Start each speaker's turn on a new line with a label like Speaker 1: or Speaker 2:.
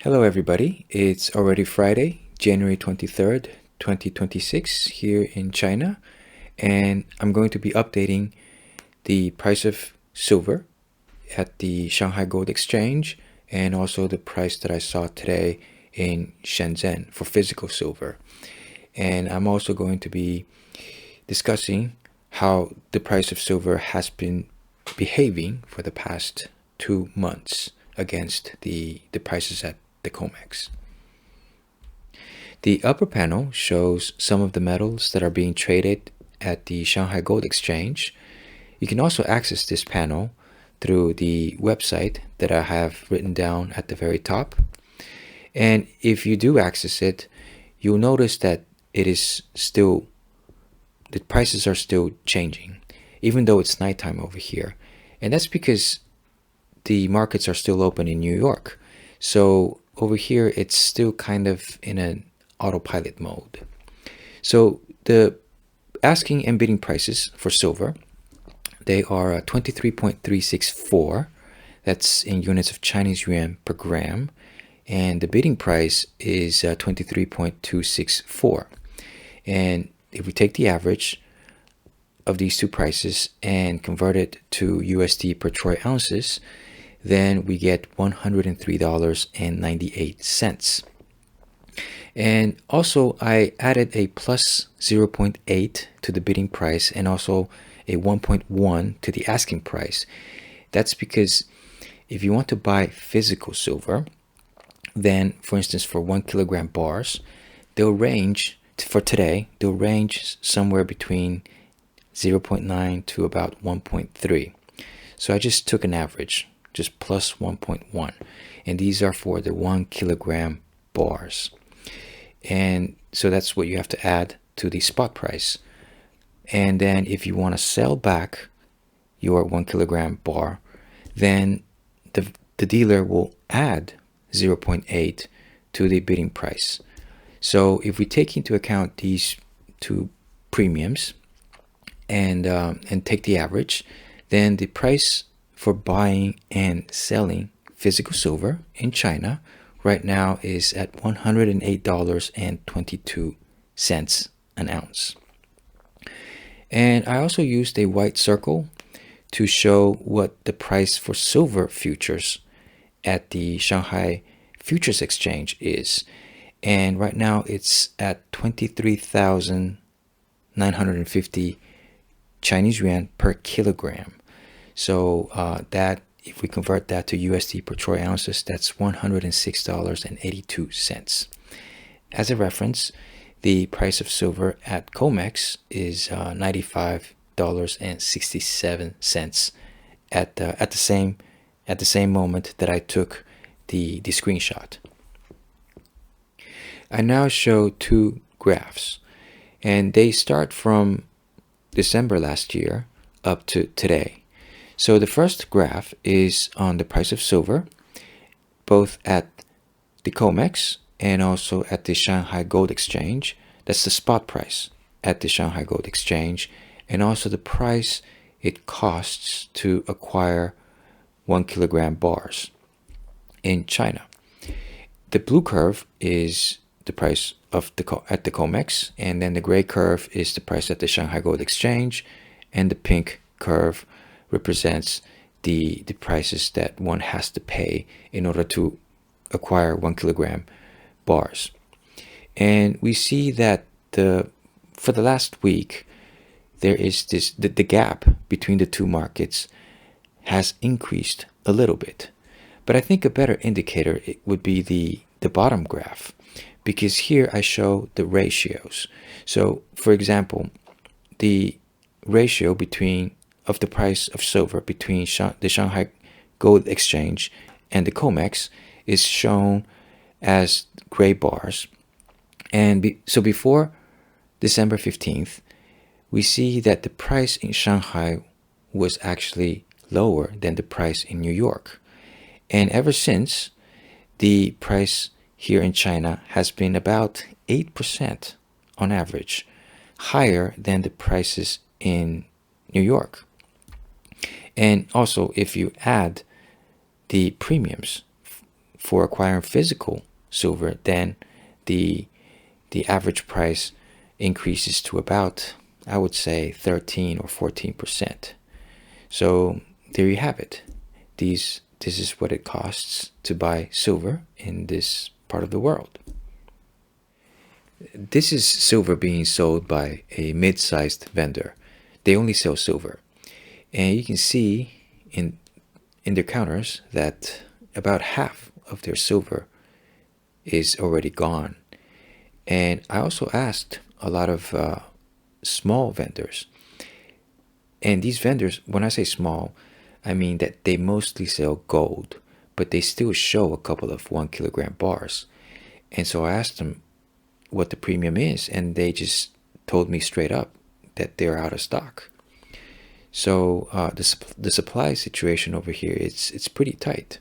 Speaker 1: Hello, everybody. It's already Friday, January 23rd, 2026, here in China, and I'm going to be updating the price of silver at the Shanghai Gold Exchange and also the price that I saw today in Shenzhen for physical silver. And I'm also going to be discussing how the price of silver has been behaving for the past 2 months against the prices at the COMEX. The upper panel shows some of the metals that are being traded at the Shanghai Gold Exchange. You can also access this panel through the website that I have written down at the very top. And if you do access it, you'll notice that the prices are still changing, even though it's nighttime over here. And that's because the markets are still open in New York. So over here, it's still kind of in an autopilot mode. So the asking and bidding prices for silver, they are 23.364. That's in units of Chinese yuan per gram. And the bidding price is 23.264. And if we take the average of these two prices and convert it to USD per troy ounces, then we get $103.98. And also I added a plus 0.8 to the bidding price and also a 1.1 to the asking price. That's because if you want to buy physical silver, then for instance for 1 kilogram bars, they'll range somewhere between 0.9 to about 1.3. So I just took an average, just plus 1.1, and these are for the 1 kilogram bars. And so that's what you have to add to the spot price. And then if you want to sell back your 1 kilogram bar, then the dealer will add 0.8 to the bidding price. So if we take into account these two premiums and take the average, then the price for buying and selling physical silver in China right now is at $108.22 an ounce. And I also used a white circle to show what the price for silver futures at the Shanghai Futures Exchange is. And right now it's at 23,950 Chinese yuan per kilogram. So that, if we convert that to USD per troy ounces, that's $106.82. As a reference, the price of silver at COMEX is $95.67 at the same moment that I took the screenshot. I now show two graphs, and they start from December last year up to today. So the first graph is on the price of silver, both at the COMEX and also at the Shanghai Gold Exchange. That's the spot price at the Shanghai Gold Exchange, and also the price it costs to acquire 1 kilogram bars in China. The blue curve is the price of at the COMEX, and then the gray curve is the price at the Shanghai Gold Exchange, and the pink curve represents the prices that one has to pay in order to acquire 1 kilogram bars. And we see that for the last week, there is the gap between the two markets has increased a little bit. But I think a better indicator would be the bottom graph, because here I show the ratios. So for example, the ratio of the price of silver between the Shanghai Gold Exchange and the COMEX is shown as gray bars. And so before December 15th, we see that the price in Shanghai was actually lower than the price in New York. And ever since, the price here in China has been about 8% on average, higher than the prices in New York. And also, if you add the premiums for acquiring physical silver, then the average price increases to about, I would say, 13 or 14%. So there you have it. This is what it costs to buy silver in this part of the world. This is silver being sold by a mid-sized vendor. They only sell silver. And you can see in their counters that about half of their silver is already gone. And I also asked a lot of small vendors. And these vendors, when I say small, I mean that they mostly sell gold, but they still show a couple of 1 kilogram bars. And so I asked them what the premium is, and they just told me straight up that they're out of stock. So the supply situation over here, it's pretty tight.